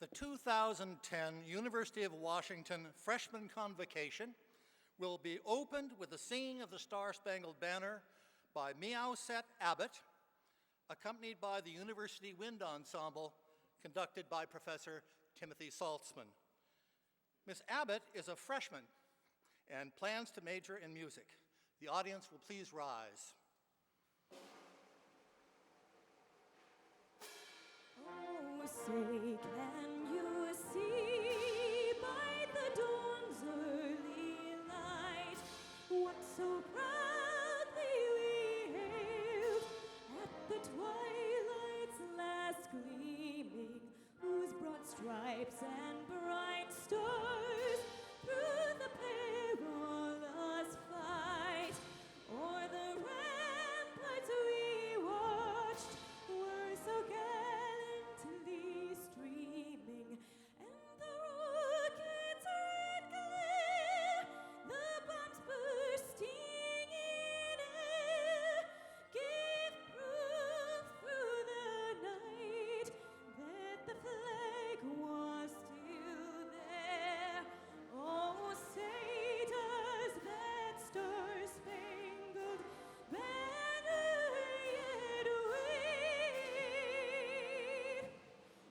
The 2010 University of Washington Freshman Convocation will be opened with the singing of the Star-Spangled Banner by Meowset Abbott, accompanied by the University Wind Ensemble, conducted by Professor Timothy Saltzman. Ms. Abbott is a freshman and plans to major in music. The audience will please rise. Oh, say, can you see by the dawn's early light what so proudly we hailed at the twilight's last gleaming, whose broad stripes and bright stars through the perilous fight o'er the ramparts we watched were so gallantly streaming, and the rockets' red glare, the bombs bursting in air, gave proof through the night that the flag was still there. Oh, say does that star-spangled banner yet wave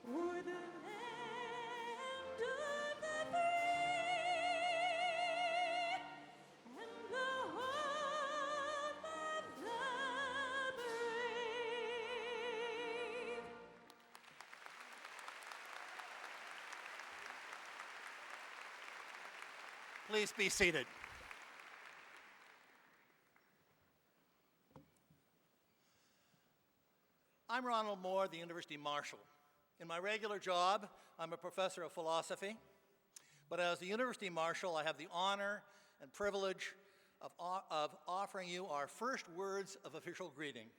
o'er the land of the free and the home of the brave? Please be seated. I'm Ronald Moore, the University Marshal. In my regular job, I'm a professor of philosophy, but as the University Marshal, I have the honor and privilege of offering you our first words of official greeting.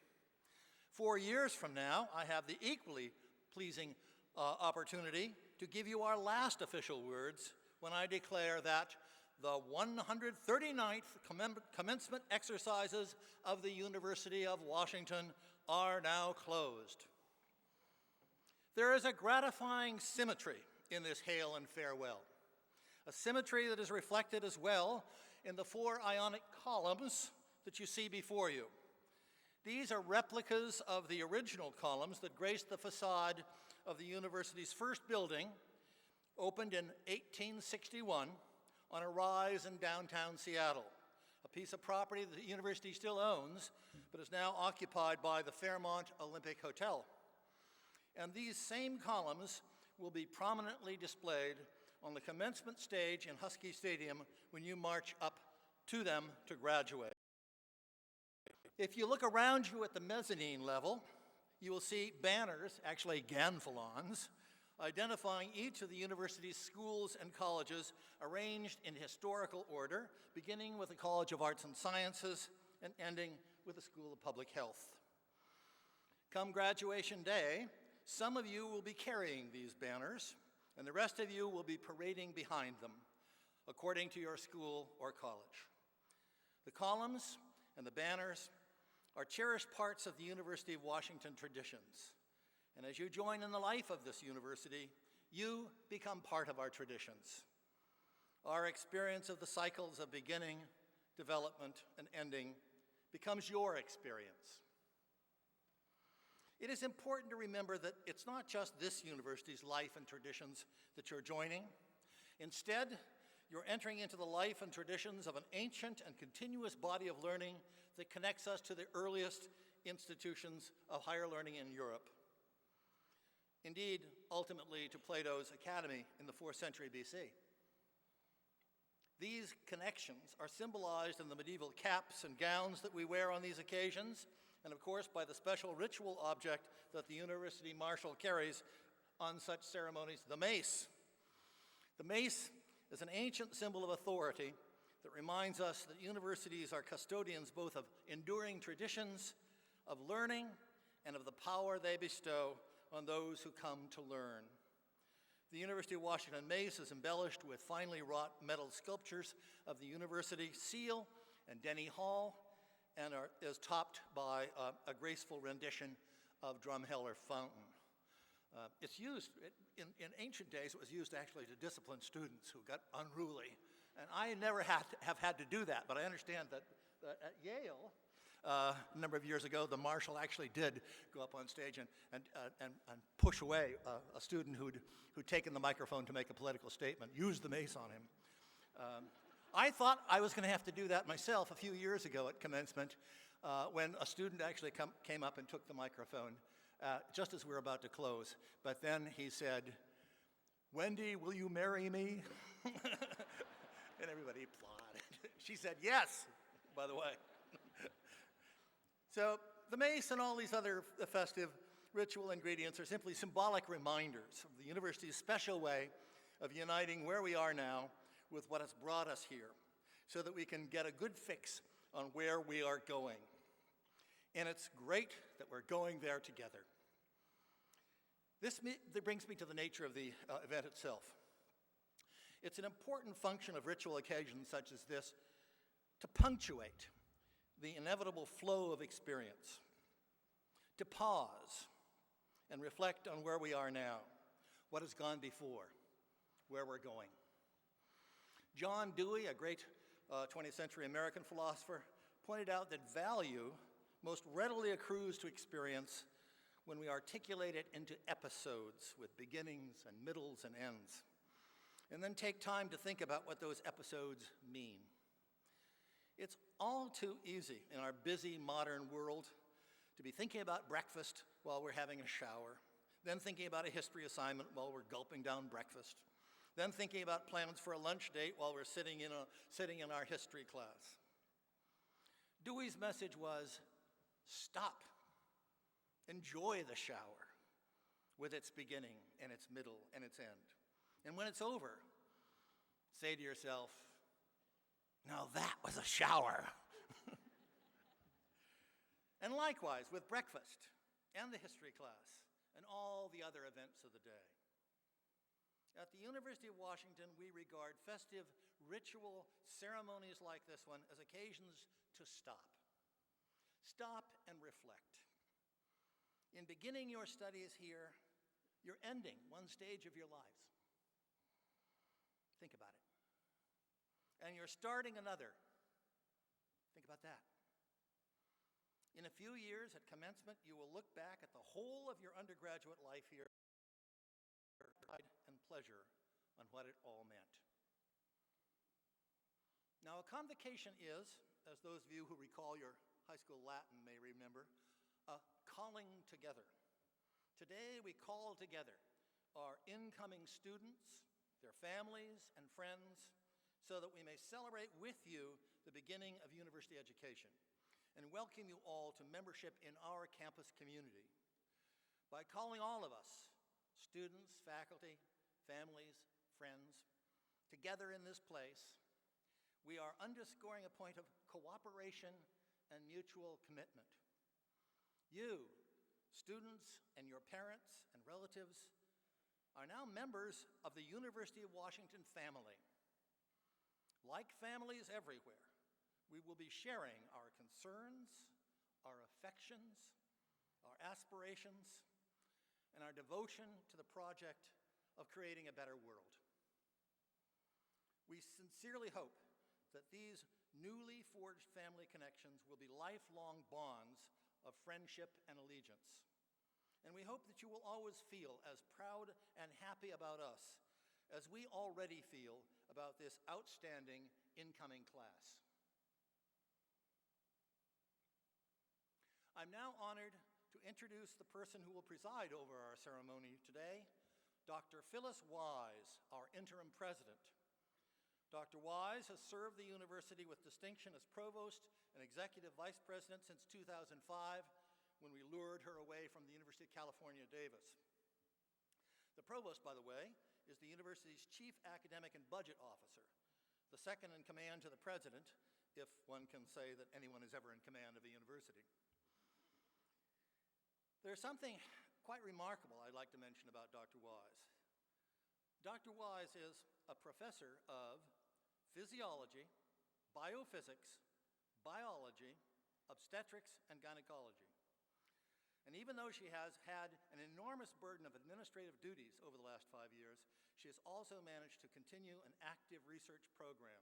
4 years from now, I have the equally pleasing opportunity to give you our last official words when I declare that the 139th commencement exercises of the University of Washington are now closed. There is a gratifying symmetry in this hail and farewell, a symmetry that is reflected as well in the 4 Ionic columns that you see before you. These are replicas of the original columns that graced the facade of the university's first building, opened in 1861 on a rise in downtown Seattle, a piece of property that the university still owns, but is now occupied by the Fairmont Olympic Hotel. And these same columns will be prominently displayed on the commencement stage in Husky Stadium when you march up to them to graduate. If you look around you at the mezzanine level, you will see banners, actually ganfalons, identifying each of the university's schools and colleges arranged in historical order, beginning with the College of Arts and Sciences and ending with the School of Public Health. Come graduation day, some of you will be carrying these banners, and the rest of you will be parading behind them, according to your school or college. The columns and the banners are cherished parts of the University of Washington traditions. And as you join in the life of this university, you become part of our traditions. Our experience of the cycles of beginning, development, and ending becomes your experience. It is important to remember that it's not just this university's life and traditions that you're joining. Instead, you're entering into the life and traditions of an ancient and continuous body of learning that connects us to the earliest institutions of higher learning in Europe. Indeed, ultimately to Plato's Academy in the 4th century BC. These connections are symbolized in the medieval caps and gowns that we wear on these occasions, and of course by the special ritual object that the University Marshal carries on such ceremonies, the mace. The mace is an ancient symbol of authority that reminds us that universities are custodians both of enduring traditions, of learning, and of the power they bestow on those who come to learn. The University of Washington mace is embellished with finely wrought metal sculptures of the university seal and Denny Hall, and is topped by a graceful rendition of Drumheller Fountain. It's used in ancient days, it was used actually to discipline students who got unruly. And I never have had to do that, but I understand that at Yale, a number of years ago, the marshal actually did go up on stage and push away a student who'd taken the microphone to make a political statement, used the mace on him. I thought I was going to have to do that myself a few years ago at commencement when a student actually came up and took the microphone just as we were about to close. But then he said, "Wendy, will you marry me?" And everybody applauded. She said yes, by the way. So the mace and all these other festive ritual ingredients are simply symbolic reminders of the university's special way of uniting where we are now with what has brought us here, so that we can get a good fix on where we are going. And it's great that we're going there together. This brings me to the nature of the event itself. It's an important function of ritual occasions such as this to punctuate the inevitable flow of experience, to pause and reflect on where we are now, what has gone before, where we're going. John Dewey, a great 20th century American philosopher, pointed out that value most readily accrues to experience when we articulate it into episodes with beginnings and middles and ends, and then take time to think about what those episodes mean. It's all too easy in our busy modern world to be thinking about breakfast while we're having a shower, then thinking about a history assignment while we're gulping down breakfast, then thinking about plans for a lunch date while we're sitting in our history class. Dewey's message was, stop. Enjoy the shower with its beginning and its middle and its end. And when it's over, say to yourself, now that was a shower. And likewise with breakfast and the history class and all the other events of the day. At the University of Washington, we regard festive ritual ceremonies like this one as occasions to stop. Stop and reflect. In beginning your studies here, you're ending one stage of your lives. Think about it. And you're starting another. Think about that. In a few years at commencement, you will look back at the whole of your undergraduate life here, pride and pleasure on what it all meant. Now, a convocation is, as those of you who recall your high school Latin may remember, a calling together. Today, we call together our incoming students, their families and friends, so that we may celebrate with you the beginning of university education and welcome you all to membership in our campus community. By calling all of us, students, faculty, families, friends, together in this place, we are underscoring a point of cooperation and mutual commitment. You, students and your parents and relatives, are now members of the University of Washington family. Like families everywhere, we will be sharing our concerns, our affections, our aspirations, and our devotion to the project of creating a better world. We sincerely hope that these newly forged family connections will be lifelong bonds of friendship and allegiance. And we hope that you will always feel as proud and happy about us as we already feel about this outstanding incoming class. I'm now honored to introduce the person who will preside over our ceremony today, Dr. Phyllis Wise, our interim president. Dr. Wise has served the university with distinction as provost and executive vice president since 2005, when we lured her away from the University of California, Davis. The provost, by the way, is the university's chief academic and budget officer, the second in command to the president, if one can say that anyone is ever in command of a university. There's something quite remarkable I'd like to mention about Dr. Wise. Dr. Wise is a professor of physiology, biophysics, biology, obstetrics, and gynecology. And even though she has had an enormous burden of administrative duties over the last 5 years, she has also managed to continue an active research program.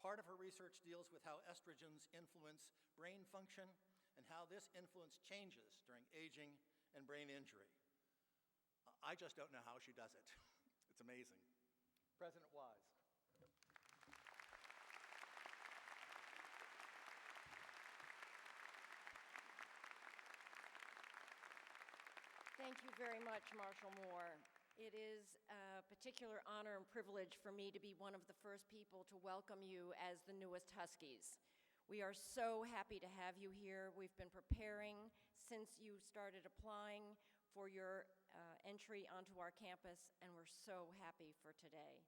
Part of her research deals with how estrogens influence brain function and how this influence changes during aging and brain injury. I just don't know how she does it. It's amazing. President Wise. Thank you very much, Marshall Moore. It is a particular honor and privilege for me to be one of the first people to welcome you as the newest Huskies. We are so happy to have you here. We've been preparing since you started applying for your entry onto our campus, and we're so happy for today.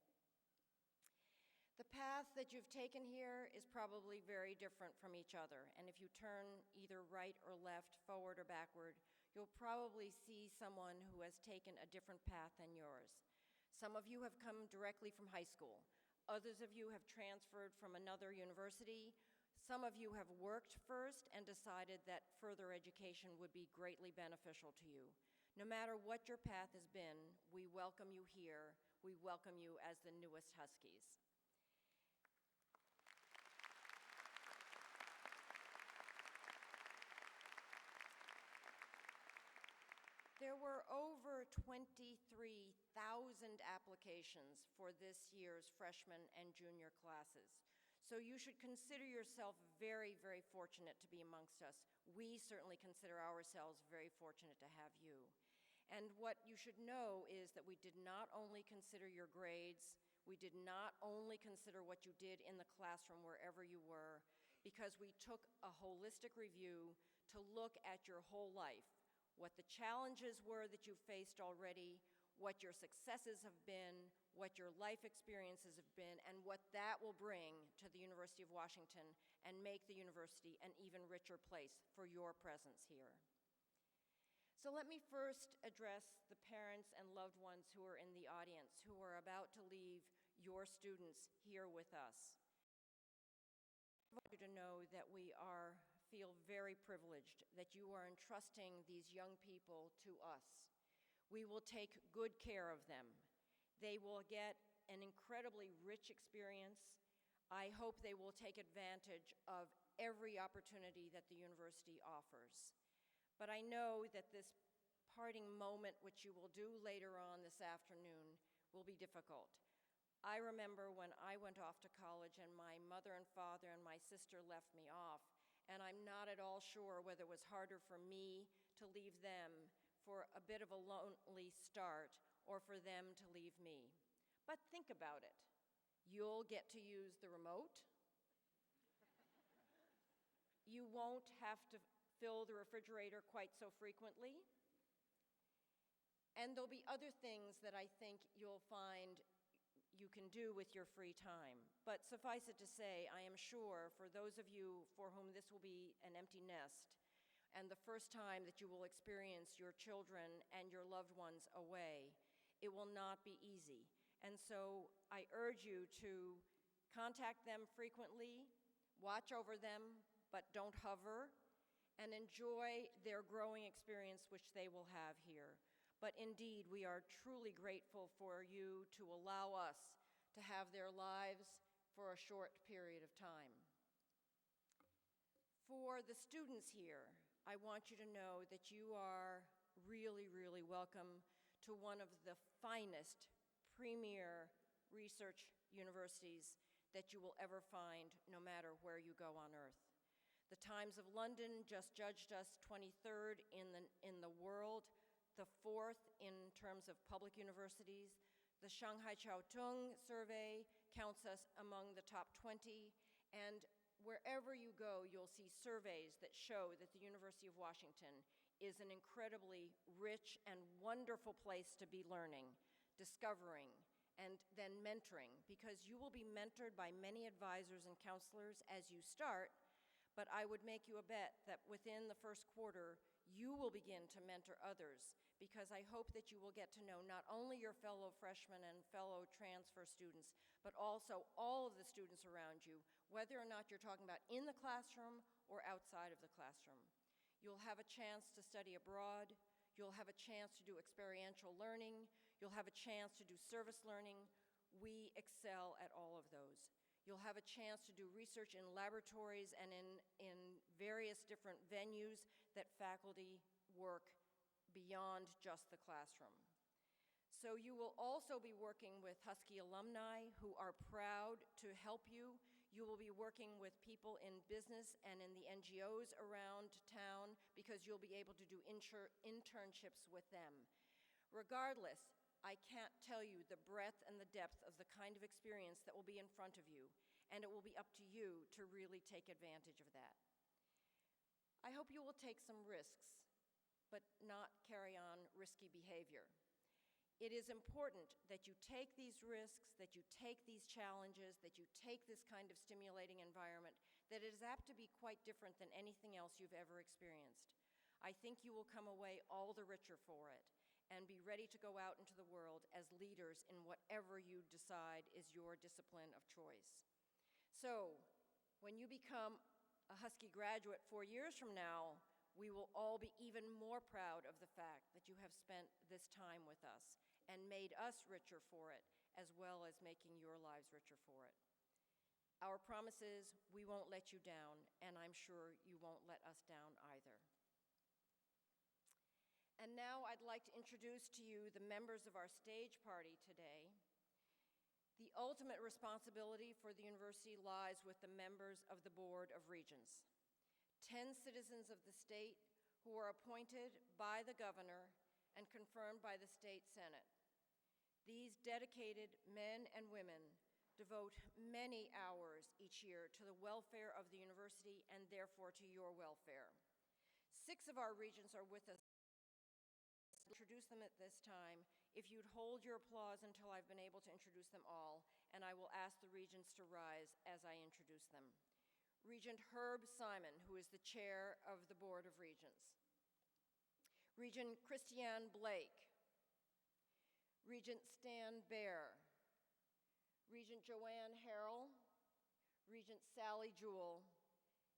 The path that you've taken here is probably very different from each other, and if you turn either right or left, forward or backward, you'll probably see someone who has taken a different path than yours. Some of you have come directly from high school. Others of you have transferred from another university. Some of you have worked first and decided that further education would be greatly beneficial to you. No matter what your path has been, we welcome you here. We welcome you as the newest Huskies. There were over 23,000 applications for this year's freshman and junior classes. So you should consider yourself very, very fortunate to be amongst us. We certainly consider ourselves very fortunate to have you. And what you should know is that we did not only consider your grades, we did not only consider what you did in the classroom wherever you were, because we took a holistic review to look at your whole life, what the challenges were that you've faced already, what your successes have been, what your life experiences have been, and what that will bring to the University of Washington and make the university an even richer place for your presence here. So let me first address the parents and loved ones who are in the audience who are about to leave your students here with us. I want you to know that we feel very privileged that you are entrusting these young people to us. We will take good care of them. They will get an incredibly rich experience. I hope they will take advantage of every opportunity that the university offers. But I know that this parting moment, which you will do later on this afternoon, will be difficult. I remember when I went off to college and my mother and father and my sister left me off, and I'm not at all sure whether it was harder for me to leave them for a bit of a lonely start or for them to leave me. But think about it. You'll get to use the remote. You won't have to fill the refrigerator quite so frequently. And there'll be other things that I think you'll find you can do with your free time. But suffice it to say, I am sure for those of you for whom this will be an empty nest and the first time that you will experience your children and your loved ones away, it will not be easy. And so I urge you to contact them frequently, watch over them, but don't hover, and enjoy their growing experience which they will have here. But indeed, we are truly grateful for you to allow us to have their lives for a short period of time. For the students here, I want you to know that you are really, really welcome to one of the finest premier research universities that you will ever find, no matter where you go on earth. The Times of London just judged us 23rd in the world, the 4th in terms of public universities. The Shanghai Jiaotong survey counts us among the top 20, and wherever you go, you'll see surveys that show that the University of Washington is an incredibly rich and wonderful place to be learning, discovering, and then mentoring, because you will be mentored by many advisors and counselors as you start, but I would make you a bet that within the first quarter, you will begin to mentor others, because I hope that you will get to know not only your fellow freshmen and fellow transfer students, but also all of the students around you, whether or not you're talking about in the classroom or outside of the classroom. You'll have a chance to study abroad. You'll have a chance to do experiential learning. You'll have a chance to do service learning. We excel at all of those. You'll have a chance to do research in laboratories and in various different venues that faculty work beyond just the classroom. So you will also be working with Husky alumni who are proud to help you. You will be working with people in business and in the NGOs around town because you'll be able to do internships with them. Regardless, I can't tell you the breadth and the depth of the kind of experience that will be in front of you, and it will be up to you to really take advantage of that. I hope you will take some risks, but not carry on risky behavior. It is important that you take these risks, that you take these challenges, that you take this kind of stimulating environment, that it is apt to be quite different than anything else you've ever experienced. I think you will come away all the richer for it and be ready to go out into the world as leaders in whatever you decide is your discipline of choice. So, when you become a Husky graduate 4 years from now, we will all be even more proud of the fact that you have spent this time with us and made us richer for it, as well as making your lives richer for it. Our promise is we won't let you down, and I'm sure you won't let us down either. And now I'd like to introduce to you the members of our stage party today. The ultimate responsibility for the university lies with the members of the Board of Regents, 10 citizens of the state who are appointed by the governor and confirmed by the state senate. These dedicated men and women devote many hours each year to the welfare of the university and therefore to your welfare. 6 of our regents are with us. I'll introduce them at this time. If you'd hold your applause until I've been able to introduce them all, and I will ask the regents to rise as I introduce them. Regent Herb Simon, who is the chair of the Board of Regents. Regent Christiane Blake. Regent Stan Baer. Regent Joanne Harrell. Regent Sally Jewell.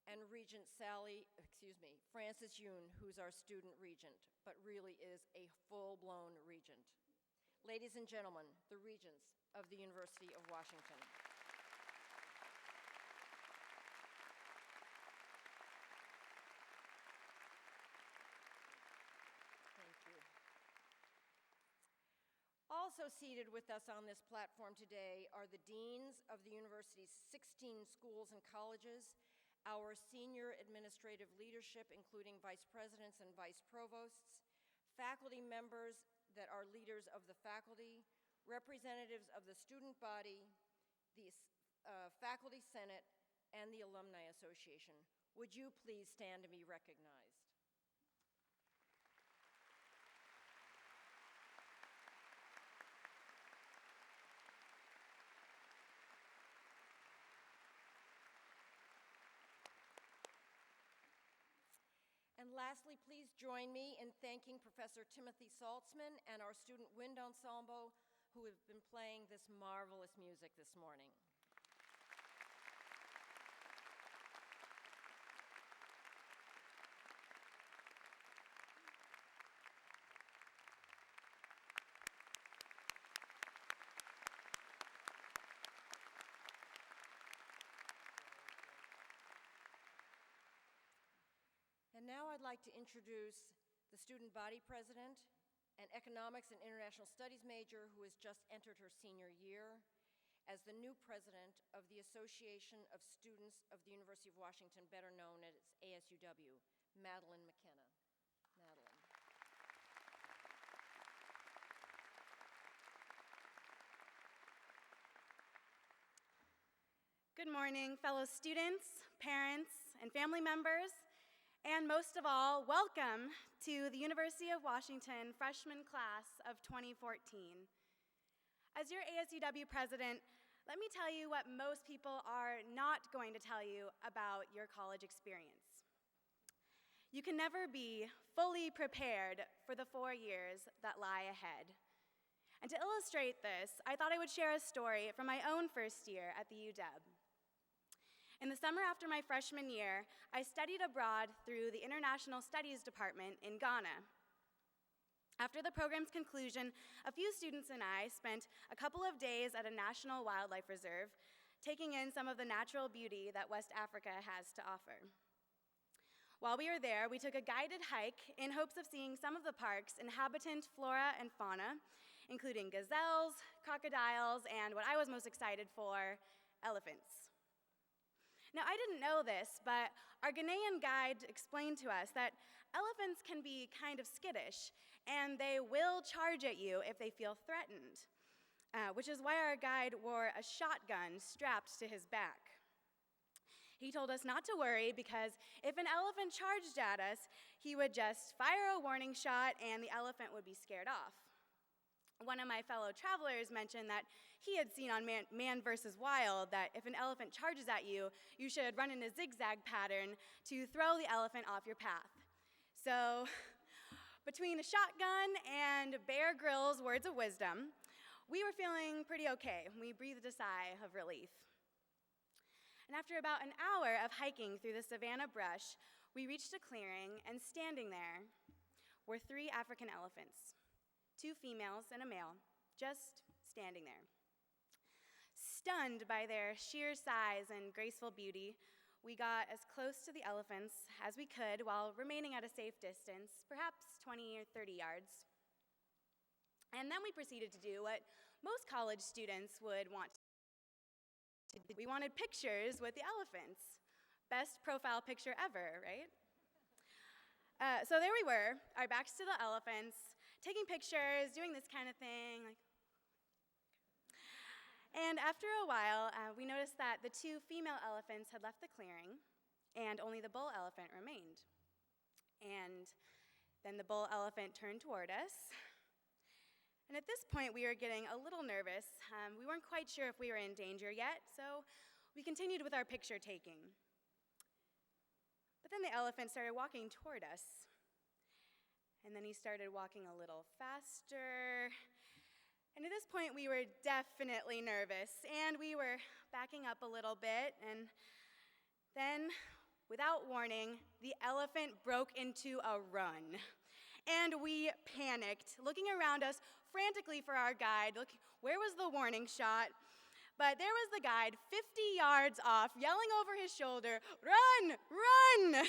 And Regent Frances Yoon, who's our student regent, but really is a full-blown regent. Ladies and gentlemen, the regents of the University of Washington. Thank you. Also seated with us on this platform today are the deans of the university's 16 schools and colleges, our senior administrative leadership, including vice presidents and vice provosts, faculty members that are leaders of the faculty, representatives of the student body, the faculty senate, and the Alumni Association. Would you please stand and be recognized? And lastly, please join me in thanking Professor Timothy Saltzman and our student wind ensemble who have been playing this marvelous music this morning. And now I'd like to introduce the student body president, an economics and international studies major who has just entered her senior year, as the new president of the Association of Students of the University of Washington, better known as ASUW, Madeline McKenna. Madeline. Good morning, fellow students, parents, and family members. And most of all, welcome to the University of Washington freshman class of 2014. As your ASUW president, let me tell you what most people are not going to tell you about your college experience. You can never be fully prepared for the 4 years that lie ahead. And to illustrate this, I thought I would share a story from my own first year at the UW. In the summer after my freshman year, I studied abroad through the International Studies Department in Ghana. After the program's conclusion, a few students and I spent a couple of days at a national wildlife reserve, taking in some of the natural beauty that West Africa has to offer. While we were there, we took a guided hike in hopes of seeing some of the park's inhabitant flora and fauna, including gazelles, crocodiles, and what I was most excited for, elephants. Now, I didn't know this, but our Ghanaian guide explained to us that elephants can be kind of skittish, and they will charge at you if they feel threatened, which is why our guide wore a shotgun strapped to his back. He told us not to worry because if an elephant charged at us, he would just fire a warning shot and the elephant would be scared off. One of my fellow travelers mentioned that he had seen on Man vs. Wild that if an elephant charges at you, you should run in a zigzag pattern to throw the elephant off your path. So, between a shotgun and Bear Grylls' words of wisdom, we were feeling pretty okay. We breathed a sigh of relief. And after about an hour of hiking through the savanna brush, we reached a clearing, and standing there were 3 African elephants, 2 females and a male, just standing there. Stunned by their sheer size and graceful beauty, we got as close to the elephants as we could while remaining at a safe distance, perhaps 20 or 30 yards. And then we proceeded to do what most college students would want to do. We wanted pictures with the elephants. Best profile picture ever, right? So there we were, our backs to the elephants, taking pictures, doing this kind of thing. And after a while, we noticed that the 2 female elephants had left the clearing, and only the bull elephant remained. And then the bull elephant turned toward us. And at this point, we were getting a little nervous. We weren't quite sure if we were in danger yet, so we continued with our picture taking. But then the elephant started walking toward us. And then he started walking a little faster. And at this point, we were definitely nervous, and we were backing up a little bit. And then, without warning, the elephant broke into a run. And we panicked, looking around us frantically for our guide. Look, where was the warning shot? But there was the guide, 50 yards off, yelling over his shoulder, "Run, run!"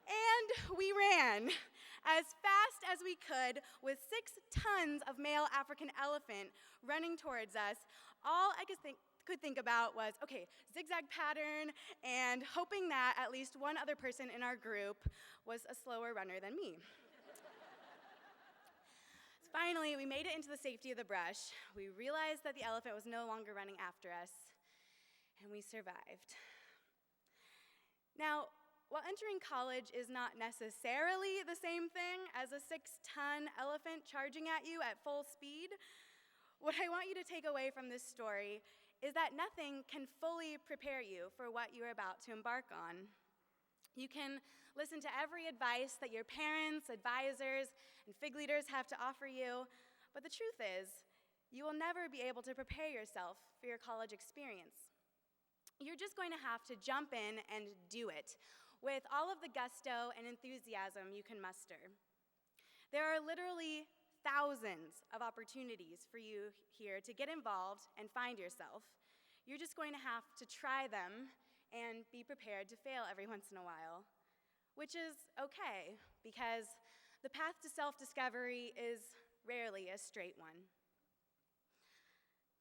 And we ran as fast as we could with 6 tons of male African elephant running towards us. All I could think about was, okay, zigzag pattern, and hoping that at least one other person in our group was a slower runner than me. Finally, we made it into the safety of the brush. We realized that the elephant was no longer running after us, and we survived. Now, while entering college is not necessarily the same thing as a 6-ton elephant charging at you at full speed, what I want you to take away from this story is that nothing can fully prepare you for what you're about to embark on. You can listen to every advice that your parents, advisors, and fig leaders have to offer you, but the truth is, you will never be able to prepare yourself for your college experience. You're just going to have to jump in and do it with all of the gusto and enthusiasm you can muster. There are literally thousands of opportunities for you here to get involved and find yourself. You're just going to have to try them and be prepared to fail every once in a while, which is okay, because the path to self-discovery is rarely a straight one.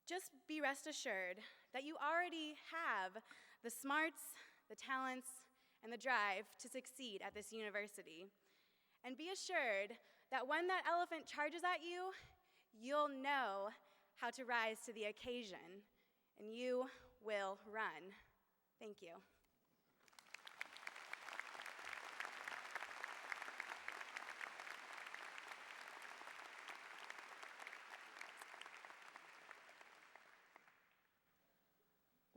Just be rest assured that you already have the smarts, the talents, and the drive to succeed at this university. And be assured that when that elephant charges at you, you'll know how to rise to the occasion, and you will run. Thank you.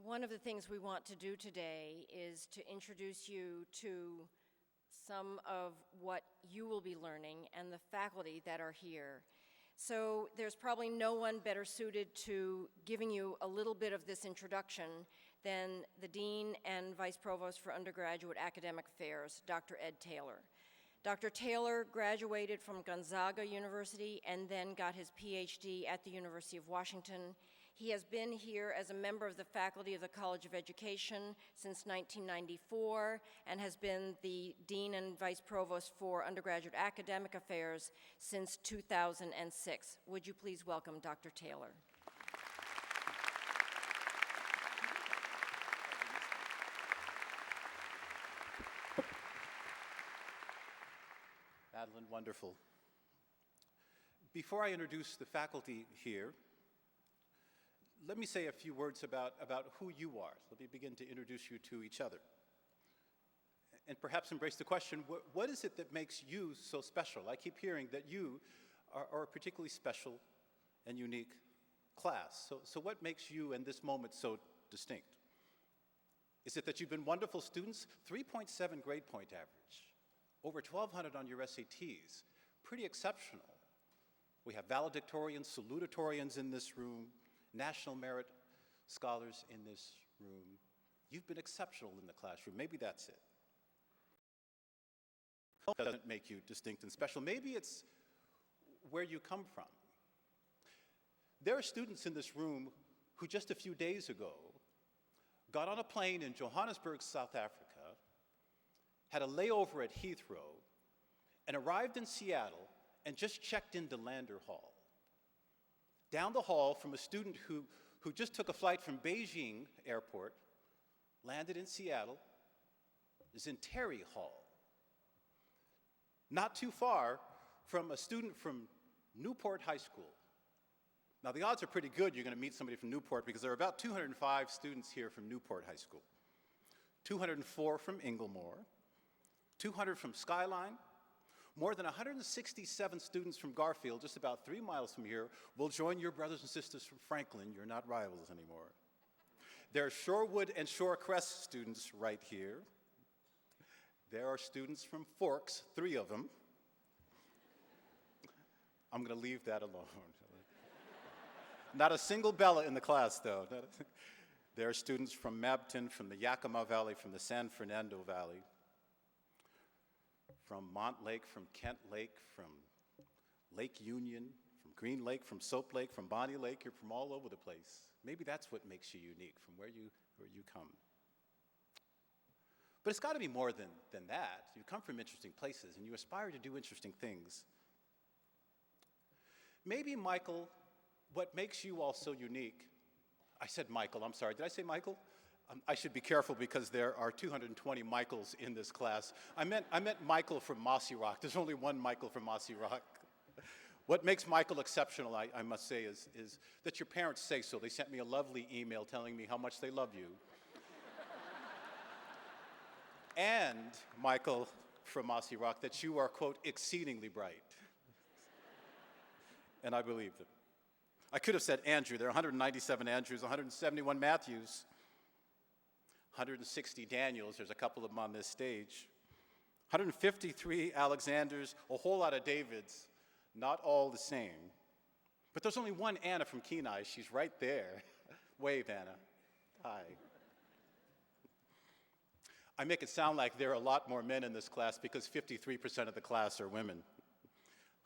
One of the things we want to do today is to introduce you to some of what you will be learning and the faculty that are here. So there's probably no one better suited to giving you a little bit of this introduction then the Dean and Vice Provost for Undergraduate Academic Affairs, Dr. Ed Taylor. Dr. Taylor graduated from Gonzaga University and then got his PhD at the University of Washington. He has been here as a member of the faculty of the College of Education since 1994 and has been the Dean and Vice Provost for Undergraduate Academic Affairs since 2006. Would you please welcome Dr. Taylor? Madeline, wonderful. Before I introduce the faculty here, let me say a few words about who you are. Let me begin to introduce you to each other. And perhaps embrace the question, what is it that makes you so special? I keep hearing that you are a particularly special and unique class. So what makes you in this moment so distinct? Is it that you've been wonderful students? 3.7 grade point average. Over 1,200 on your SATs, pretty exceptional. We have valedictorians, salutatorians in this room, national merit scholars in this room. You've been exceptional in the classroom. Maybe that's it. That doesn't make you distinct and special. Maybe it's where you come from. There are students in this room who just a few days ago got on a plane in Johannesburg, South Africa, had a layover at Heathrow, and arrived in Seattle and just checked into Lander Hall. Down the hall from a student who just took a flight from Beijing Airport, landed in Seattle, is in Terry Hall. Not too far from a student from Newport High School. Now the odds are pretty good you're going to meet somebody from Newport because there are about 205 students here from Newport High School, 204 from Inglemoor, 200 from Skyline, more than 167 students from Garfield, just about 3 miles from here, will join your brothers and sisters from Franklin. You're not rivals anymore. There are Shorewood and Shorecrest students right here. There are students from Forks, 3 of them. I'm going to leave that alone. Not a single Bella in the class, though. There are students from Mabton, from the Yakima Valley, from the San Fernando Valley, from Montlake, from Kent Lake, from Lake Union, from Green Lake, from Soap Lake, from Bonnie Lake. You're from all over the place. Maybe that's what makes you unique, from where you come. But it's got to be more than that. You come from interesting places, and you aspire to do interesting things. Maybe, Michael, what makes you all so unique, I said Michael, I'm sorry, did I say Michael? I should be careful because there are 220 Michaels in this class. I meant Michael from Mossy Rock. There's only one Michael from Mossy Rock. What makes Michael exceptional, I must say, is that your parents say so. They sent me a lovely email telling me how much they love you. And, Michael from Mossy Rock, that you are, quote, exceedingly bright. And I believe them. I could have said Andrew. There are 197 Andrews, 171 Matthews, 160 Daniels. There's a couple of them on this stage. 153 Alexanders, a whole lot of Davids, not all the same. But there's only one Anna from Kenai. She's right there. Wave, Anna. Hi. I make it sound like there are a lot more men in this class because 53% of the class are women.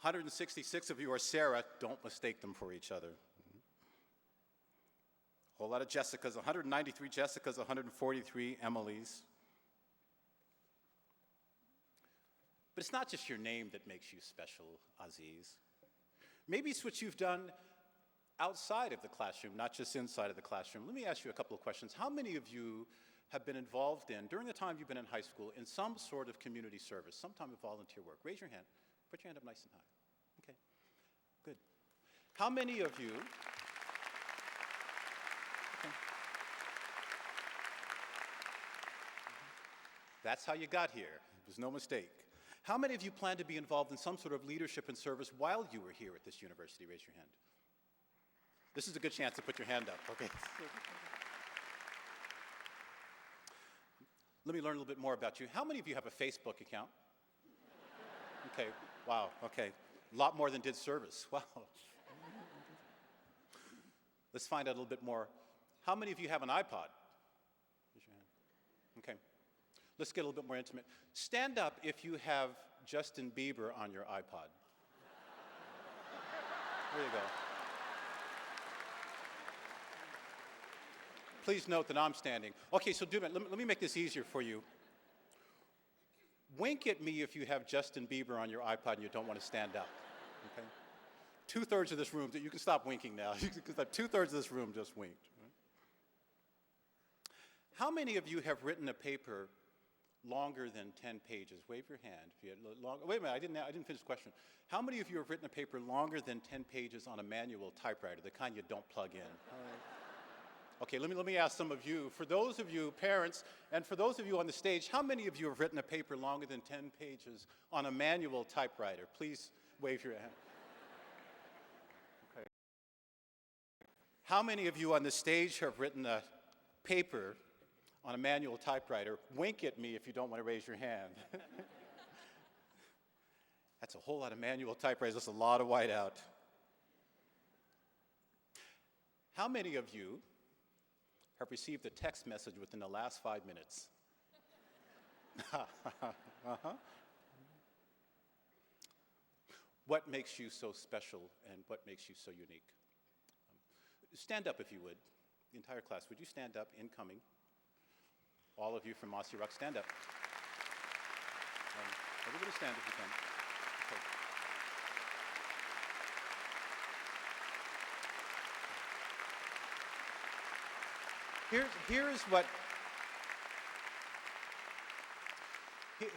166 of you are Sarah. Don't mistake them for each other. A whole lot of Jessicas, 193 Jessicas, 143 Emilys. But it's not just your name that makes you special, Aziz. Maybe it's what you've done outside of the classroom, not just inside of the classroom. Let me ask you a couple of questions. How many of you have been involved in, during the time you've been in high school, in some sort of community service, some time of volunteer work? Raise your hand. Put your hand up nice and high. Okay, good. How many of you, that's how you got here. It was no mistake. How many of you plan to be involved in some sort of leadership and service while you were here at this university? Raise your hand. This is a good chance to put your hand up, okay? Let me learn a little bit more about you. How many of you have a Facebook account? Okay, wow, okay. A lot more than did service, wow. Let's find out a little bit more. How many of you have an iPod? Okay. Let's get a little bit more intimate. Stand up if you have Justin Bieber on your iPod. There you go. Please note that I'm standing. Okay, so let me make this easier for you. Wink at me if you have Justin Bieber on your iPod and you don't want to stand up. Okay? 2/3 of this room, you can stop winking now. Because 2/3 of this room just winked. Right? How many of you have written a paper longer than 10 pages? Wave your hand. If you had wait a minute, I didn't finish the question. How many of you have written a paper longer than 10 pages on a manual typewriter, the kind you don't plug in? All right. Okay, let me ask some of you. For those of you parents, and for those of you on the stage, how many of you have written a paper longer than 10 pages on a manual typewriter? Please wave your hand. Okay. How many of you on the stage have written a paper on a manual typewriter? Wink at me if you don't want to raise your hand. That's a whole lot of manual typewriters. That's a lot of whiteout. How many of you have received a text message within the last 5 minutes? Uh-huh. What makes you so special and what makes you so unique? Stand up if you would. The entire class, would you stand up, incoming? All of you from Mossy Rock, stand up. Everybody stand if you can. Okay.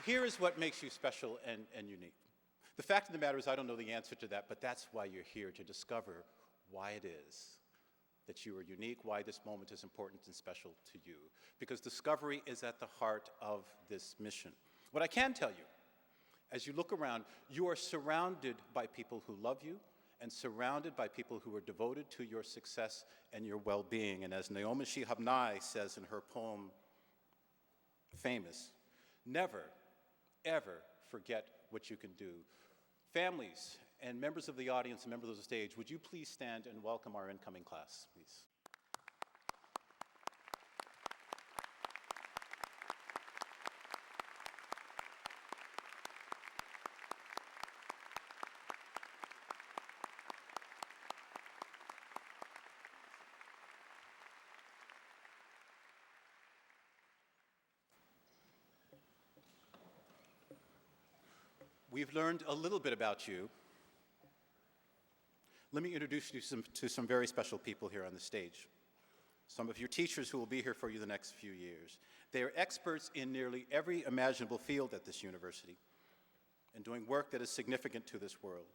Here is what makes you special and unique. The fact of the matter is I don't know the answer to that, but that's why you're here, to discover why it is that you are unique, why this moment is important and special to you. Because discovery is at the heart of this mission. What I can tell you, as you look around, you are surrounded by people who love you, and surrounded by people who are devoted to your success and your well-being. And as Naomi Shihab Nye says in her poem, Famous, never, ever forget what you can do. Families and members of the audience and members of the stage, would you please stand and welcome our incoming class, please? We've learned a little bit about you. Let me introduce you to some very special people here on the stage. Some of your teachers who will be here for you the next few years. They are experts in nearly every imaginable field at this university and doing work that is significant to this world.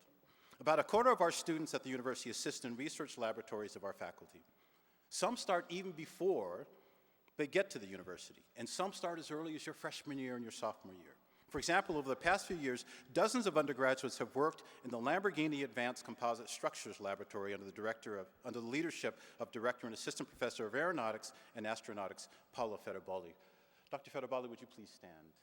About a quarter of our students at the university assist in research laboratories of our faculty. Some start even before they get to the university, and some start as early as your freshman year and your sophomore year. For example, over the past few years, dozens of undergraduates have worked in the Lamborghini Advanced Composite Structures Laboratory under the leadership of Director and Assistant Professor of Aeronautics and Astronautics, Paolo Ferrabolli. Dr. Ferrabolli, would you please stand?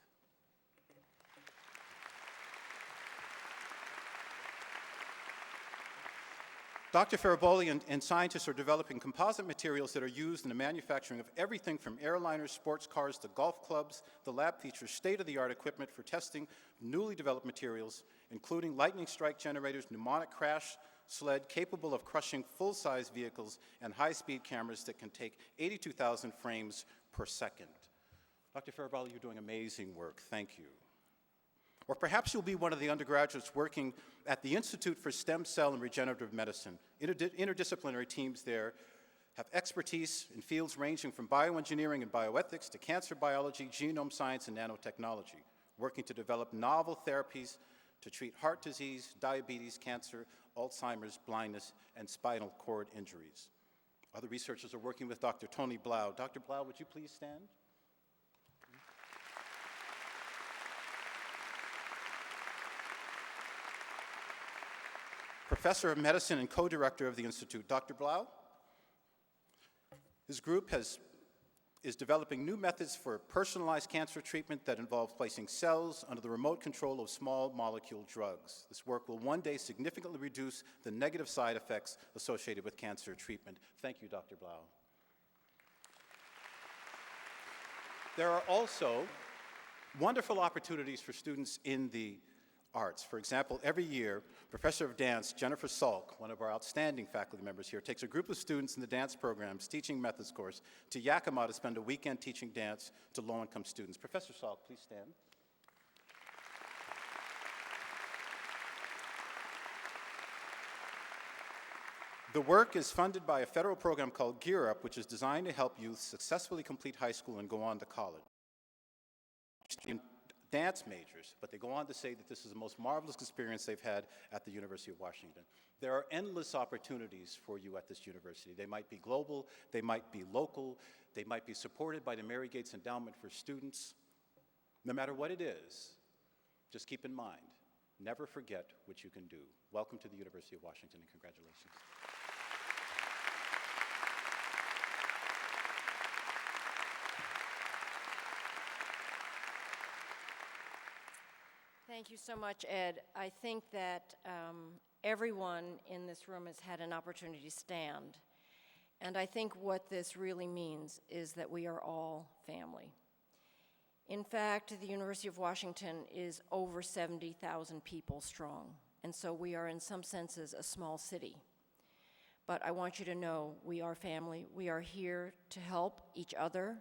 Dr. Ferrabolli and scientists are developing composite materials that are used in the manufacturing of everything from airliners, sports cars, to golf clubs. The lab features state-of-the-art equipment for testing newly developed materials, including lightning strike generators, pneumonic crash sled capable of crushing full-size vehicles, and high-speed cameras that can take 82,000 frames per second. Dr. Ferrabolli, you're doing amazing work. Thank you. Or perhaps you'll be one of the undergraduates working at the Institute for Stem Cell and Regenerative Medicine. Interdisciplinary teams there have expertise in fields ranging from bioengineering and bioethics to cancer biology, genome science, and nanotechnology, working to develop novel therapies to treat heart disease, diabetes, cancer, Alzheimer's, blindness, and spinal cord injuries. Other researchers are working with Dr. Tony Blau. Dr. Blau, would you please stand? Professor of Medicine and co-director of the Institute, Dr. Blau. His group is developing new methods for personalized cancer treatment that involve placing cells under the remote control of small molecule drugs. This work will one day significantly reduce the negative side effects associated with cancer treatment. Thank you, Dr. Blau. There are also wonderful opportunities for students in the arts. For example, every year, Professor of Dance Jennifer Salk, one of our outstanding faculty members here, takes a group of students in the dance program's Teaching Methods course to Yakima to spend a weekend teaching dance to low-income students. Professor Salk, please stand. The work is funded by a federal program called Gear Up, which is designed to help youth successfully complete high school and go on to college. Dance majors, but they go on to say that this is the most marvelous experience they've had at the University of Washington. There are endless opportunities for you at this university. They might be global, they might be local, they might be supported by the Mary Gates Endowment for Students. No matter what it is, just keep in mind, never forget what you can do. Welcome to the University of Washington and congratulations. Thank you so much, Ed. I think that everyone in this room has had an opportunity to stand. And I think what this really means is that we are all family. In fact, the University of Washington is over 70,000 people strong. And so we are, in some senses, a small city. But I want you to know we are family. We are here to help each other,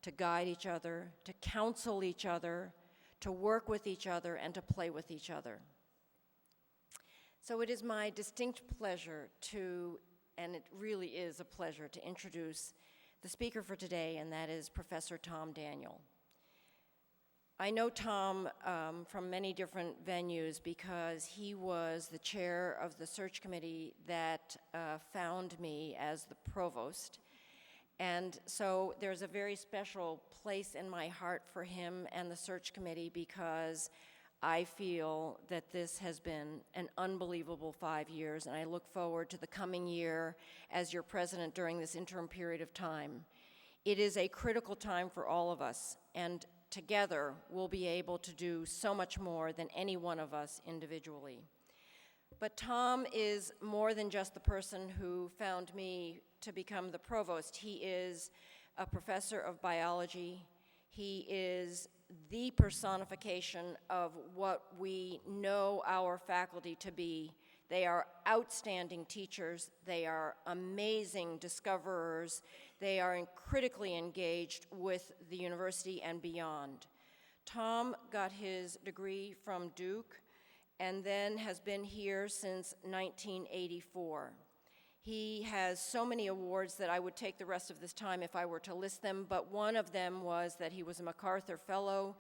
to guide each other, to counsel each other, to work with each other, and to play with each other. So it is my distinct pleasure to, and it really is a pleasure, to introduce the speaker for today, and that is Professor Tom Daniel. I know Tom from many different venues because he was the chair of the search committee that found me as the provost. And so there's a very special place in my heart for him and the search committee because I feel that this has been an unbelievable 5 years, and I look forward to the coming year as your president during this interim period of time. It is a critical time for all of us, and together we'll be able to do so much more than any one of us individually. But Tom is more than just the person who found me to become the provost. He is a professor of biology. He is the personification of what we know our faculty to be. They are outstanding teachers. They are amazing discoverers. They are critically engaged with the university and beyond. Tom got his degree from Duke and then has been here since 1984. He has so many awards that I would take the rest of this time if I were to list them, but one of them was that he was a MacArthur Fellow,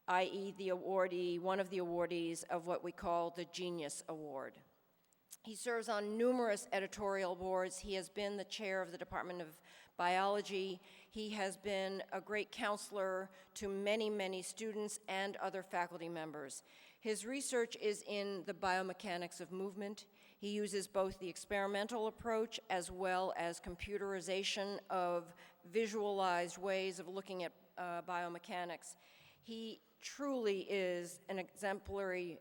i.e. the awardee, one of the awardees of what we call the Genius Award. He serves on numerous editorial boards. He has been the chair of the Department of Biology. He has been a great counselor to many, many students and other faculty members. His research is in the biomechanics of movement. He uses both the experimental approach as well as computerization of visualized ways of looking at biomechanics. He truly is an exemplary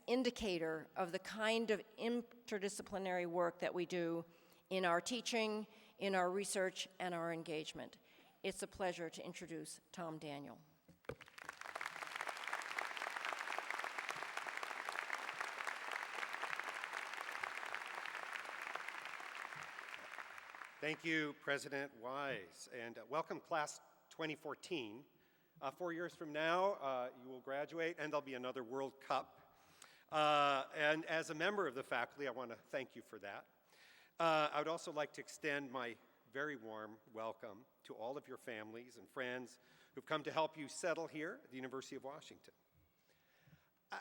indicator of the kind of interdisciplinary work that we do in our teaching, in our research, and our engagement. It's a pleasure to introduce Tom Daniel. Thank you, President Wise, and welcome Class 2014. 4 years from now, you will graduate, and there'll be another World Cup. And as a member of the faculty, I want to thank you for that. I would also like to extend my very warm welcome to all of your families and friends who've come to help you settle here at the University of Washington.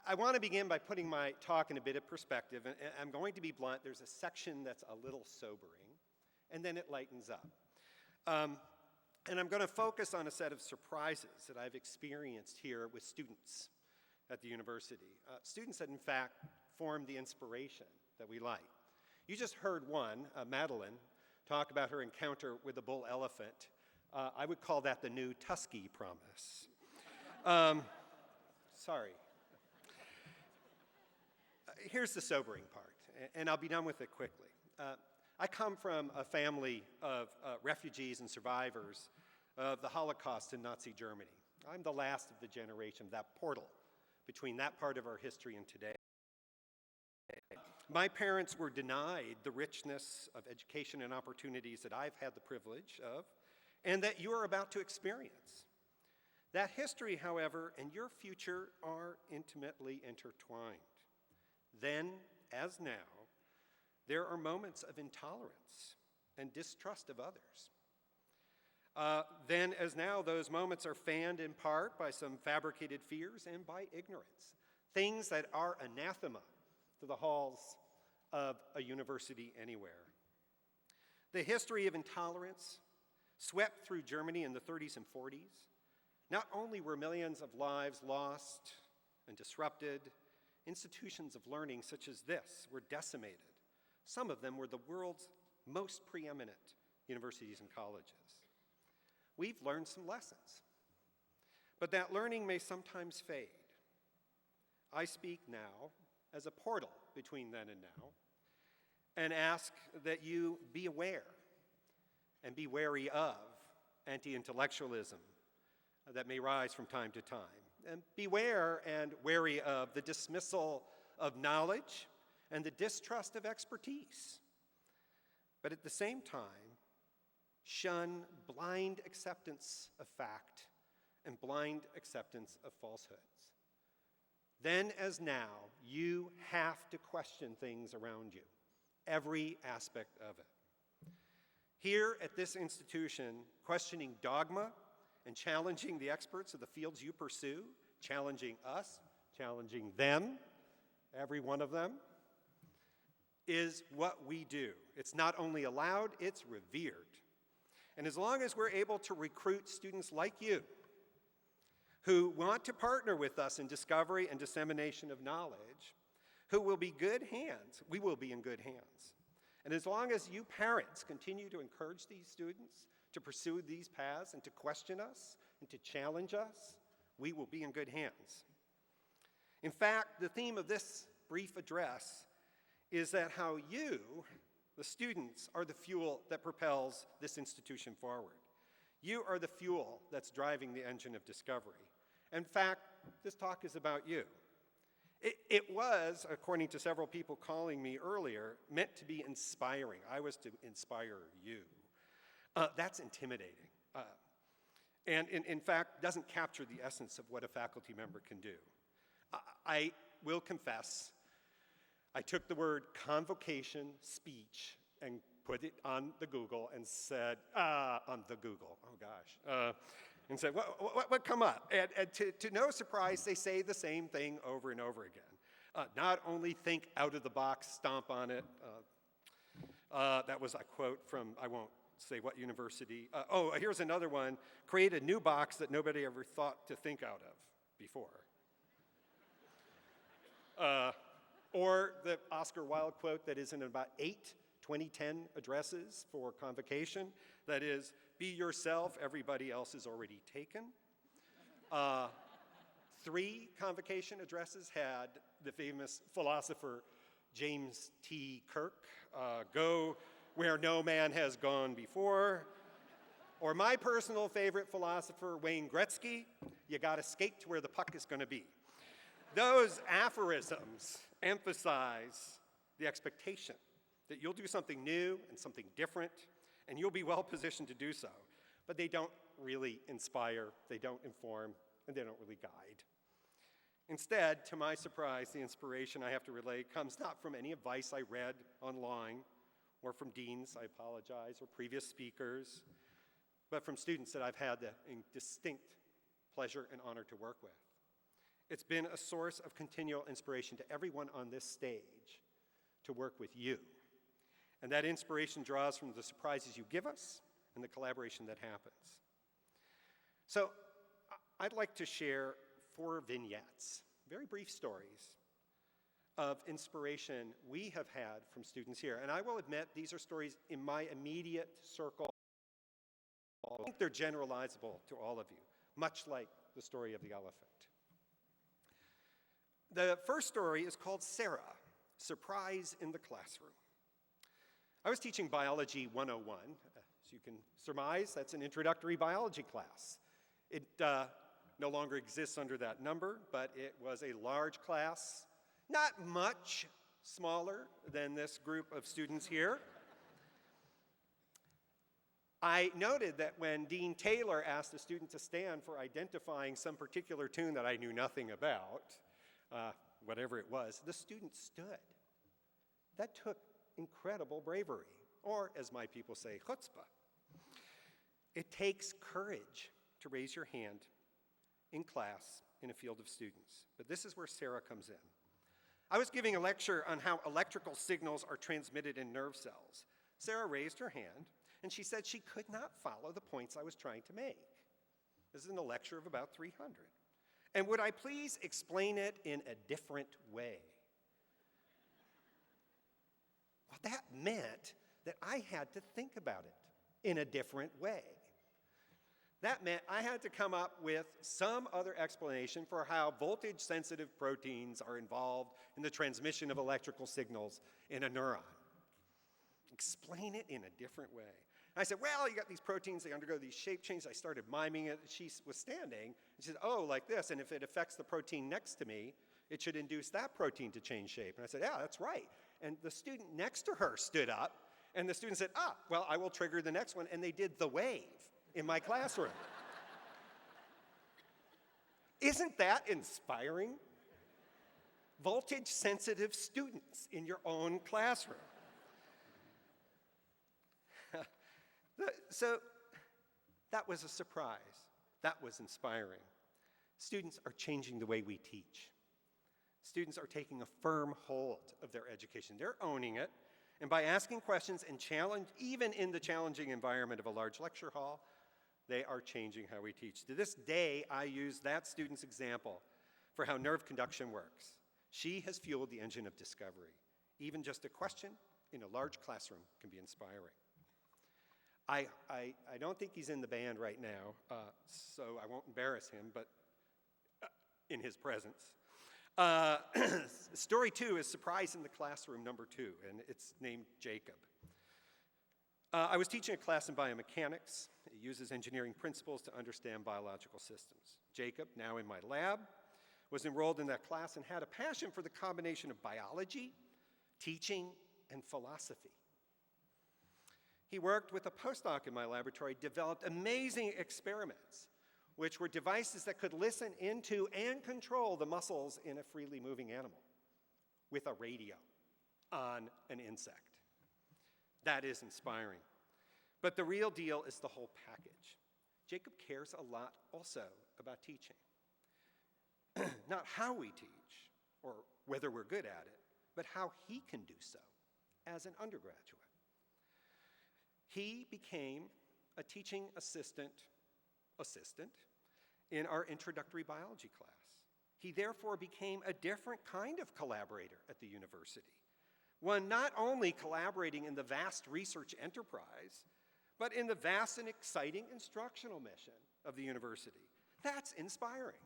I want to begin by putting my talk in a bit of perspective, and I'm going to be blunt. There's a section that's a little sobering, and then it lightens up. And I'm going to focus on a set of surprises that I've experienced here with students at the university. Students that, in fact, form the inspiration that we like. You just heard one, Madeline, talk about her encounter with the bull elephant. I would call that the new Tuskegee promise. Sorry. Here's the sobering part, and I'll be done with it quickly. I come from a family of refugees and survivors of the Holocaust in Nazi Germany. I'm the last of the generation, that portal between that part of our history and today. My parents were denied the richness of education and opportunities that I've had the privilege of and that you are about to experience. That history, however, and your future are intimately intertwined. Then, as now, there are moments of intolerance and distrust of others. Then, as now, those moments are fanned in part by some fabricated fears and by ignorance, things that are anathema to the halls of a university anywhere. The history of intolerance swept through Germany in the 30s and 40s. Not only were millions of lives lost and disrupted, institutions of learning such as this were decimated. Some of them were the world's most preeminent universities and colleges. We've learned some lessons, but that learning may sometimes fade. I speak now as a portal between then and now, and ask that you be aware and be wary of anti-intellectualism that may rise from time to time. And beware and wary of the dismissal of knowledge and the distrust of expertise. But at the same time, shun blind acceptance of fact and blind acceptance of falsehoods. Then as now, you have to question things around you, every aspect of it. Here at this institution, questioning dogma and challenging the experts of the fields you pursue, challenging us, challenging them, every one of them, is what we do. It's not only allowed, it's revered. And as long as we're able to recruit students like you, who want to partner with us in discovery and dissemination of knowledge, who will be good hands, we will be in good hands. And as long as you parents continue to encourage these students to pursue these paths and to question us and to challenge us, we will be in good hands. In fact, the theme of this brief address is that how you, the students, are the fuel that propels this institution forward. You are the fuel that's driving the engine of discovery. In fact, this talk is about you. It was, according to several people calling me earlier, meant to be inspiring. I was to inspire you. That's intimidating. And in fact, doesn't capture the essence of what a faculty member can do. I will confess, I took the word convocation speech and put it on the Google and said, on the Google, oh gosh, and said, what come up? And to no surprise, they say the same thing over and over again. Not only think out of the box, stomp on it. That was a quote from, I won't say what university. Here's another one. Create a new box that nobody ever thought to think out of before. Or the Oscar Wilde quote that is in about 8 2010 addresses for Convocation, that is, be yourself, everybody else is already taken. 3 Convocation addresses had the famous philosopher James T. Kirk, go where no man has gone before. Or my personal favorite philosopher, Wayne Gretzky, you gotta skate to where the puck is gonna be. Those aphorisms emphasize the expectation that you'll do something new and something different, and you'll be well positioned to do so. But they don't really inspire, they don't inform, and they don't really guide. Instead, to my surprise, the inspiration I have to relay comes not from any advice I read online, or from deans, I apologize, or previous speakers, but from students that I've had the distinct pleasure and honor to work with. It's been a source of continual inspiration to everyone on this stage to work with you. And that inspiration draws from the surprises you give us and the collaboration that happens. So I'd like to share 4 vignettes, very brief stories of inspiration we have had from students here. And I will admit, these are stories in my immediate circle. I think they're generalizable to all of you, much like the story of the elephant. The first story is called Sarah, Surprise in the Classroom. I was teaching Biology 101, as you can surmise, that's an introductory biology class. It no longer exists under that number, but it was a large class, not much smaller than this group of students here. I noted that when Dean Taylor asked a student to stand for identifying some particular tune that I knew nothing about, whatever it was, the student stood. That took incredible bravery, or as my people say, chutzpah. It takes courage to raise your hand in class in a field of students. But this is where Sarah comes in. I was giving a lecture on how electrical signals are transmitted in nerve cells. Sarah raised her hand, and she said she could not follow the points I was trying to make. This is in a lecture of about 300. And would I please explain it in a different way? Well, that meant that I had to think about it in a different way. That meant I had to come up with some other explanation for how voltage-sensitive proteins are involved in the transmission of electrical signals in a neuron. Explain it in a different way. I said, well, you got these proteins, they undergo these shape changes. I started miming it. She was standing, and she said, oh, like this, and if it affects the protein next to me, it should induce that protein to change shape. And I said, yeah, that's right. And the student next to her stood up, and the student said, well, I will trigger the next one, and they did the wave in my classroom. Isn't that inspiring? Voltage-sensitive students in your own classroom. So that was a surprise. That was inspiring. Students are changing the way we teach. Students are taking a firm hold of their education. They're owning it. And by asking questions and challenge, even in the challenging environment of a large lecture hall, they are changing how we teach. To this day, I use that student's example for how nerve conduction works. She has fueled the engine of discovery. Even just a question in a large classroom can be inspiring. I don't think he's in the band right now, so I won't embarrass him, but in his presence. Story 2 is Surprise in the Classroom number 2, and it's named Jacob. I was teaching a class in biomechanics. It uses engineering principles to understand biological systems. Jacob, now in my lab, was enrolled in that class and had a passion for the combination of biology, teaching, and philosophy. He worked with a postdoc in my laboratory, developed amazing experiments, which were devices that could listen into and control the muscles in a freely moving animal with a radio on an insect. That is inspiring. But the real deal is the whole package. Jacob cares a lot also about teaching. Not how we teach or whether we're good at it, but how he can do so as an undergraduate. He became a teaching assistant in our introductory biology class. He therefore became a different kind of collaborator at the university, one not only collaborating in the vast research enterprise, but in the vast and exciting instructional mission of the university. That's inspiring.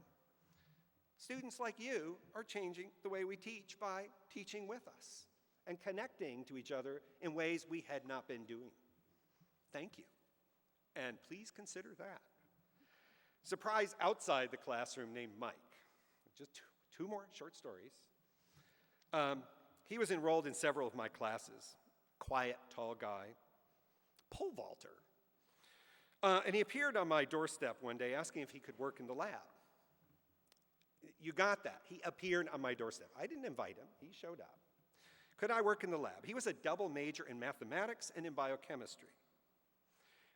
Students like you are changing the way we teach by teaching with us and connecting to each other in ways we had not been doing. Thank you, and please consider that. Surprise outside the classroom named Mike. Just two more short stories. He was enrolled in several of my classes. Quiet, tall guy, pole vaulter. And he appeared on my doorstep one day asking if he could work in the lab. You got that. He appeared on my doorstep. I didn't invite him. He showed up. Could I work in the lab? He was a double major in mathematics and in biochemistry.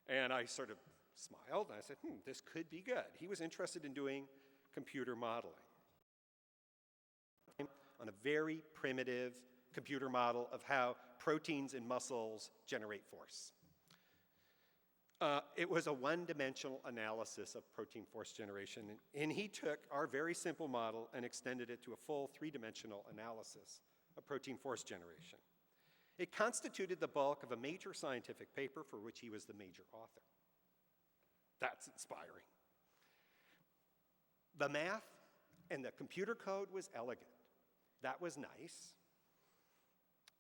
And I sort of smiled, and I said, this could be good. He was interested in doing computer modeling on a very primitive computer model of how proteins in muscles generate force. It was a one-dimensional analysis of protein force generation, and he took our very simple model and extended it to a full three-dimensional analysis of protein force generation. It constituted the bulk of a major scientific paper for which he was the major author. That's inspiring. The math and the computer code was elegant. That was nice.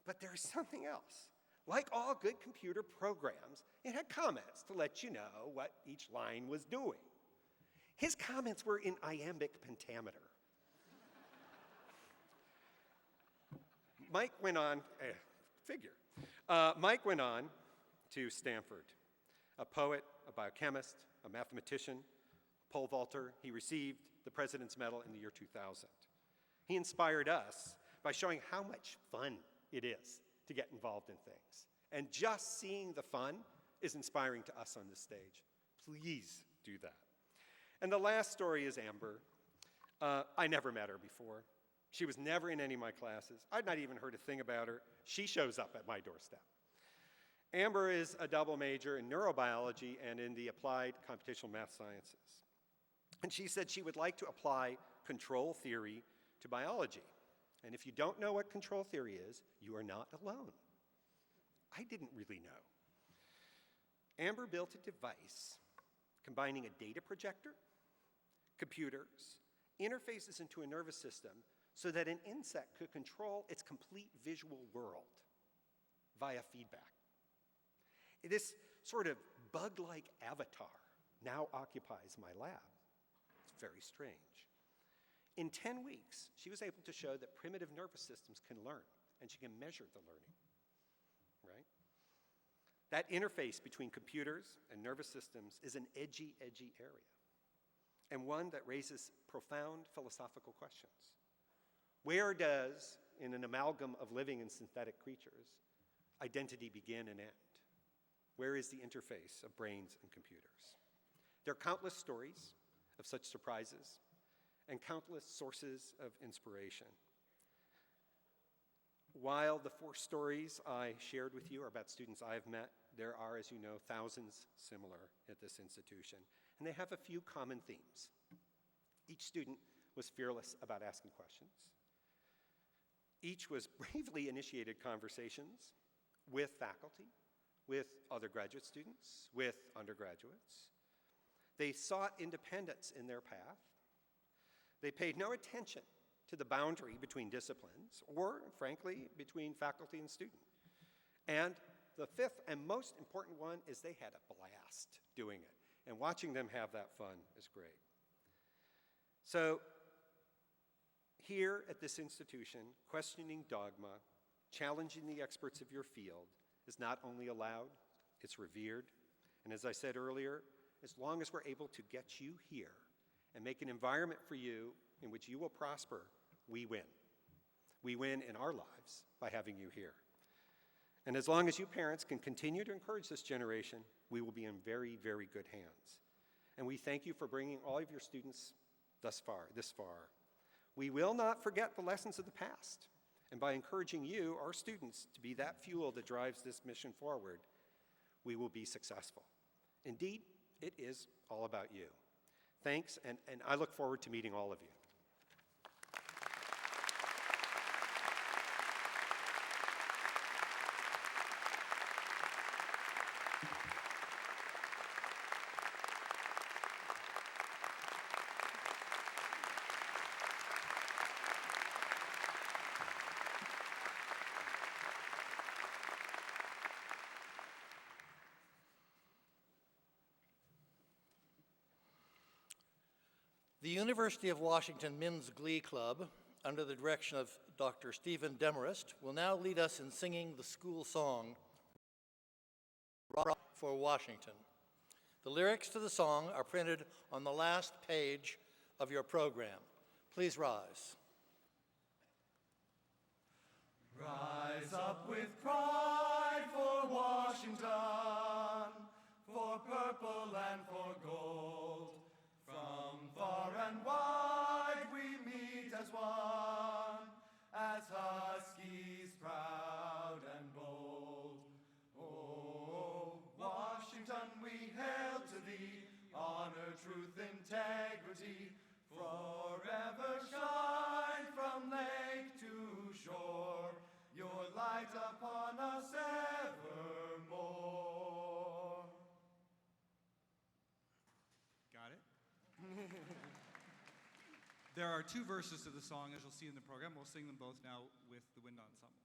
But there's something else. Like all good computer programs, it had comments to let you know what each line was doing. His comments were in iambic pentameter. Mike went on to Stanford, a poet, a biochemist, a mathematician, pole vaulter. He received the President's Medal in the year 2000. He inspired us by showing how much fun it is to get involved in things. And just seeing the fun is inspiring to us on this stage. Please do that. And the last story is Amber. I never met her before. She was never in any of my classes. I'd not even heard a thing about her. She shows up at my doorstep. Amber is a double major in neurobiology and in the applied computational math sciences. And she said she would like to apply control theory to biology. And if you don't know what control theory is, you are not alone. I didn't really know. Amber built a device combining a data projector, computers, interfaces into a nervous system so that an insect could control its complete visual world via feedback. This sort of bug-like avatar now occupies my lab. It's very strange. In 10 weeks, she was able to show that primitive nervous systems can learn, and she can measure the learning, right? That interface between computers and nervous systems is an edgy area, and one that raises profound philosophical questions. Where does, in an amalgam of living and synthetic creatures, identity begin and end? Where is the interface of brains and computers? There are countless stories of such surprises and countless sources of inspiration. While the 4 stories I shared with you are about students I've met, there are, as you know, thousands similar at this institution, and they have a few common themes. Each student was fearless about asking questions. Each was bravely initiated conversations with faculty, with other graduate students, with undergraduates. They sought independence in their path. They paid no attention to the boundary between disciplines or, frankly, between faculty and student. And the 5th and most important one is they had a blast doing it. And watching them have that fun is great. So here at this institution, questioning dogma, challenging the experts of your field is not only allowed, it's revered. And as I said earlier, as long as we're able to get you here and make an environment for you in which you will prosper, we win. We win in our lives by having you here. And as long as you parents can continue to encourage this generation, we will be in very, very good hands. And we thank you for bringing all of your students this far. We will not forget the lessons of the past. And by encouraging you, our students, to be that fuel that drives this mission forward, we will be successful. Indeed, it is all about you. Thanks, and I look forward to meeting all of you. The University of Washington Men's Glee Club, under the direction of Dr. Stephen Demarest, will now lead us in singing the school song, Rock for Washington. The lyrics to the song are printed on the last page of your program. Please rise. Rise up with pride for Washington, for purple and for gold. From far and wide we meet as one, as huskies proud and bold. Oh, Washington, we hail to thee, honor, truth, integrity, forever shine from lake to shore, your light upon us evermore. Got it? There are 2 verses to the song, as you'll see in the program. We'll sing them both now with the wind ensemble.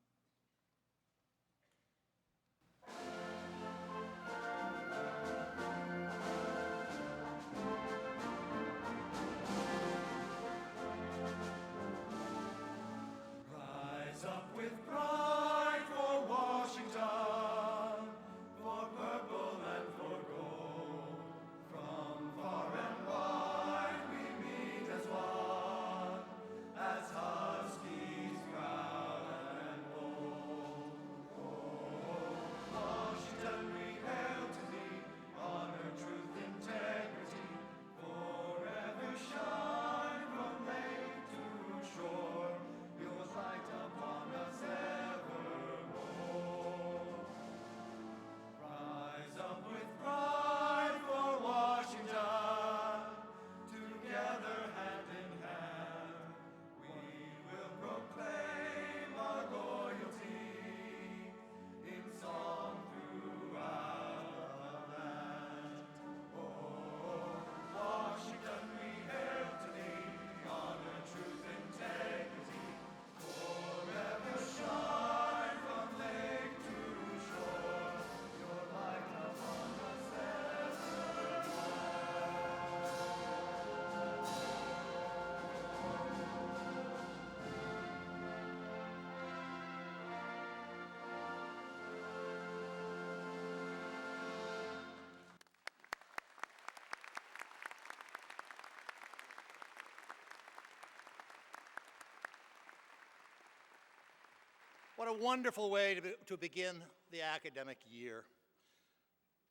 What a wonderful way to begin the academic year.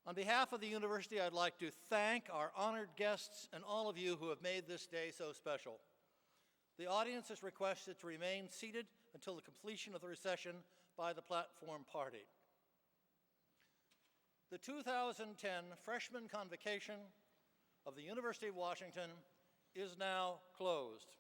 On behalf of the university, I'd like to thank our honored guests and all of you who have made this day so special. The audience is requested to remain seated until the completion of the recession by the platform party. The 2010 Freshman Convocation of the University of Washington is now closed.